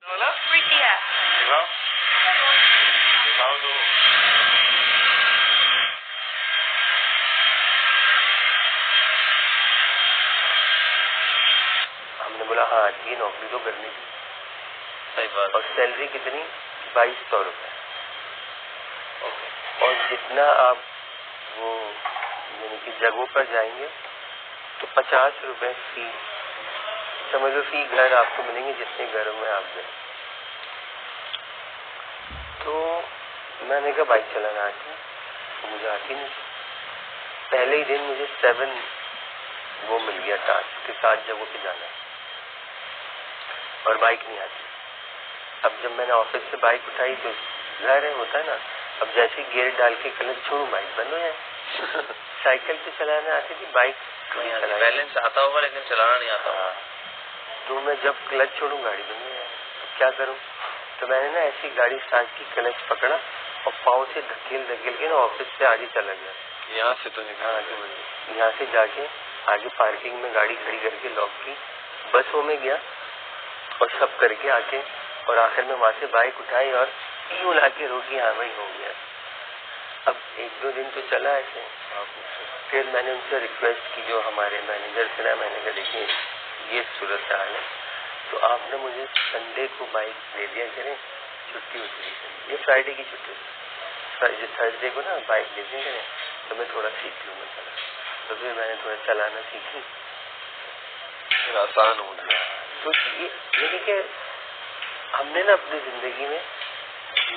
ہم نے بولا ہاں یہ نوکری تو کرنی تھی. صحیح بات. اور سیلری کتنی؟ 2200 روپے. اور جتنا آپ وہ یعنی کہ جگہوں پر جائیں گے تو 50 روپے فی سمجھ لو فی گھر آپ کو ملیں گے جتنے گھروں میں آپ گئے. تو میں نے کہا بائک چلانا آتی ہے تو مجھے آتی نہیں. پہلے ہی دن مجھے 7 وہ مل گیا ٹاسک کہ 7 جگہوں پہ جانا ہے اور بائک نہیں آتی. اب جب میں نے آفس سے بائک اٹھائی تو ظاہر ہے ہوتا ہے نا, اب جیسے گیئر ڈال کے کلچ چھوڑوں بائک بند ہو جائے. سائیکل پہ چلانا آتی تھی, بائک بیلنس آتا ہوگا لیکن چلانا نہیں آتا. تو میں جب کلچ چھوڑوں گاڑی بند ہو جائے. اب کیا کروں؟ تو میں نے نا ایسی گاڑی اسٹارٹ کی, کلچ پکڑا اور پاؤں سے دھکیل کے نا آفس سے آگے چلا گیا. یہاں سے تو یہاں سے جا کے آگے پارکنگ میں گاڑی کھڑی کر کے لاک کی, بسوں میں گیا اور سب کر کے آ کے اور آخر میں وہاں سے بائک اٹھائی اور یوں لا کے روکی. ہاں بھائی ہو گیا. اب 1-2 دن تو چلا ایسے. پھر میں نے ان سے ریکویسٹ کی جو ہمارے مینیجر تھے نا, میں نے کہا دیکھیے یہ صورت حال ہے تو آپ نے مجھے سنڈے کو بائک دے دیا کریں, چھٹی ہوتی ہے. یہ فرائیڈے کی چھٹی ہوتی ہے, تھرسڈے کو نا بائک دے دیا کریں تو میں تھوڑا سیکھ لوں گا چلا. تو پھر میں نے تھوڑا چلانا سیکھی, پھر آسان ہو گیا. تو یہ کہ ہم نے نا اپنی زندگی میں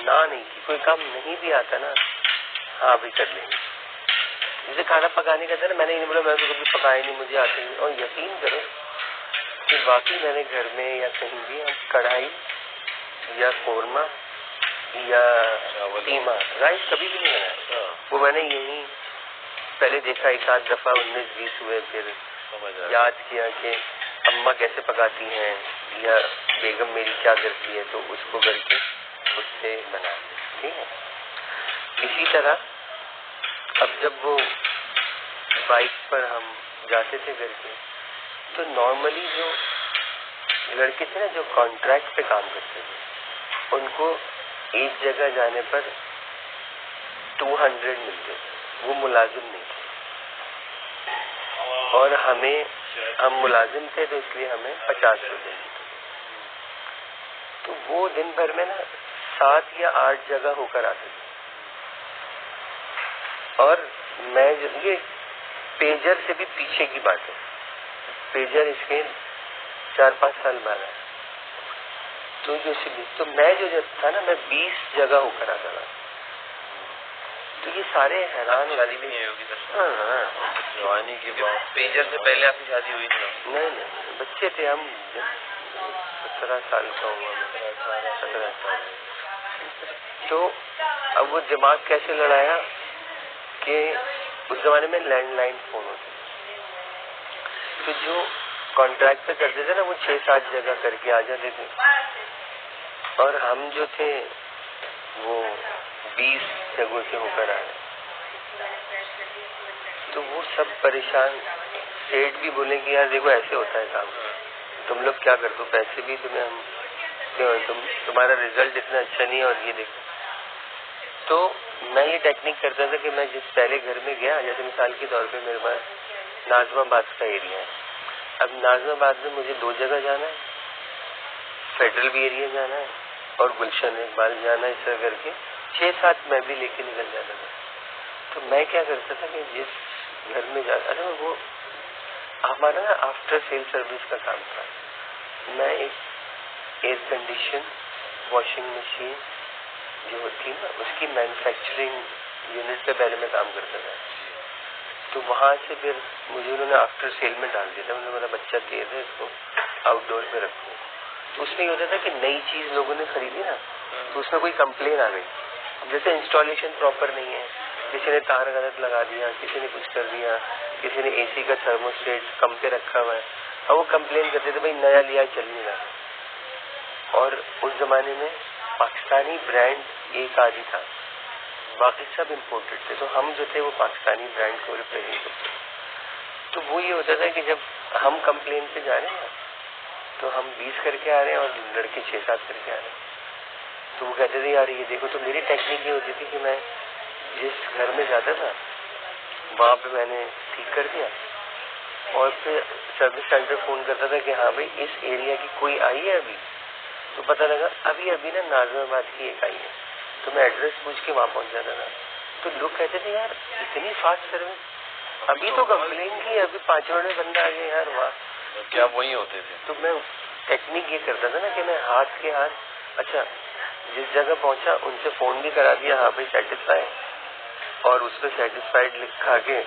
نہ نہیں کی. کوئی کام نہیں بھی آتا نا, ہاں بھی کر لیں گے. جیسے کھانا پکانے کا تھا نا, میں نے نہیں بولا میں تو کبھی پکایا نہیں, مجھے آتے نہیں. اور یقین کرو کہ واقعی میں نے گھر میں یا کہیں بھی کڑھائی یا قورمہ یا قیمہ رائس کبھی بھی نہیں بنایا. وہ میں نے یہیں پہلے دیکھا 1-8 دفعہ, 19-20 ہوئے, پھر یاد کیا کہ اماں کیسے پکاتی ہیں یا بیگم میری کیا کرتی ہے, تو اس کو کر کے اس سے بنا. ٹھیک ہے. اسی طرح اب جب وہ بائک پر ہم جاتے تھے گھر کے, تو نارملی جو لڑکے تھے نا جو کانٹریکٹ پہ کام کرتے تھے, ان کو ایک جگہ جانے پر 200 ملتے تھے. وہ ملازم نہیں تھے اور ہم ملازم تھے تو اس لیے ہمیں 50 روپے ملتے. تو وہ دن بھر میں نا 7 یا 8 جگہ ہو کر آتے تھے. اور میں یہ پیجر سے بھی پیچھے کی بات ہے, پیجر اس کے 4-5 سال بعد ہے. تو میں جو تھا نا, میں 20 جگہ ہو کر آتا تھا. تو یہ سارے حیران. شادی بھی نہیں ہوگی سر؟ ہاں, جوانی کے بعد. پیجر سے پہلے آپ کی شادی ہوئی تھی؟ نہیں, بچے تھے ہم. 17 سال کا ہوا میں, 17 سال. تو اب وہ دماغ کیسے لڑایا کہ اس زمانے میں لینڈ لائن فون ہوتے تھے, تو جو کانٹریکٹ پہ کرتے تھے نا وہ 6-7 جگہ کر کے آ جاتے تھے, اور ہم جو تھے وہ 20 جگہوں سے ہو کر آئے. تو وہ سب پریشان. سیٹ بھی بولیں کہ یار دیکھو ایسے ہوتا ہے کام, تم لوگ کیا کرتے ہو, پیسے بھی تمہیں ہم تمہارا رزلٹ اتنا اچھا نہیں ہے, اور یہ دیکھو. تو میں یہ ٹیکنیک کرتا تھا کہ میں جس پہلے گھر میں گیا, جیسے مثال کے طور پہ میرے پاس ناظم آباد کا ایریا ہے. اب ناظم آباد میں مجھے 2 جگہ جانا ہے, فیڈرل بھی ایریا جانا ہے اور گلشن اقبال جانا ہے. اس طرح کر کے 6-7 میں بھی لے کے نکل جاتا تھا. تو میں کیا کرتا تھا کہ جس گھر میں جاتا تھا وہ ہمارا نا آفٹر سیل سروس کا کام تھا. میں ایک ایئر کنڈیشن واشنگ مشین جو ہوتی نا اس کی مینوفیکچرنگ یونٹ پہ پہلے میں کام کرتا تھا. تو وہاں سے پھر مجھے انہوں نے آفٹر سیل میں ڈال دیا تھا. انہوں نے میرا بچہ دیا تھا, اس کو آؤٹ ڈور پہ رکھو. تو اس میں یہ ہوتا تھا کہ نئی چیز لوگوں نے خریدی نا, تو اس میں کوئی کمپلین آ گئی. جیسے انسٹالیشن پراپر نہیں ہے, کسی نے تار غلط لگا دیا, کسی نے کچھ کر دیا, کسی نے اے سی کا تھرموسٹیٹ کم پہ رکھا ہوا ہے, اور وہ کمپلین کرتے تھے بھائی نیا لیا چل نہیں رہا. اور اس زمانے میں پاکستانی برانڈ ایک آدھی تھا, باقی سب امپورٹڈ تھے. تو ہم جو تھے وہ پاکستانی برانڈ کو ریپرزینٹ کرتے تھے. تو وہ یہ ہوتا تھا کہ جب ہم کمپلین پہ جا رہے ہیں نا, تو ہم 20 کر کے آ رہے ہیں اور لڑکے 6-7 کر کے آ رہے ہیں. تو وہ کہتے تھے یار یہ دیکھو. تو میری ٹیکنیک یہ ہوتی تھی کہ میں جس گھر میں جاتا تھا وہاں پہ میں نے ٹھیک کر دیا اور پھر سروس سینٹر فون کرتا تھا کہ ہاں بھائی اس ایریا کی کوئی آئی ہے ابھی. تو پتہ لگا ابھی نا ناظم آباد کی ایک آئی ہے. تو میں ایڈریس پوچھ کے وہاں پہنچ جاتا تھا. تو لوگ کہتے تھے یار اتنی فاسٹ سروس, ابھی تو کمپلین کی ابھی 5 منٹ میں بندہ آ گیا یار. واہ, کیا وہی ہوتے تھے. تو میں ٹیکنیک یہ کرتا تھا نا کہ میں ہاتھ کے ہاتھ اچھا جس جگہ پہنچا ان سے فون بھی کرا دیا ہاں بھائی سیٹسفائی, اور اس پہ سیٹسفائڈ لکھا کے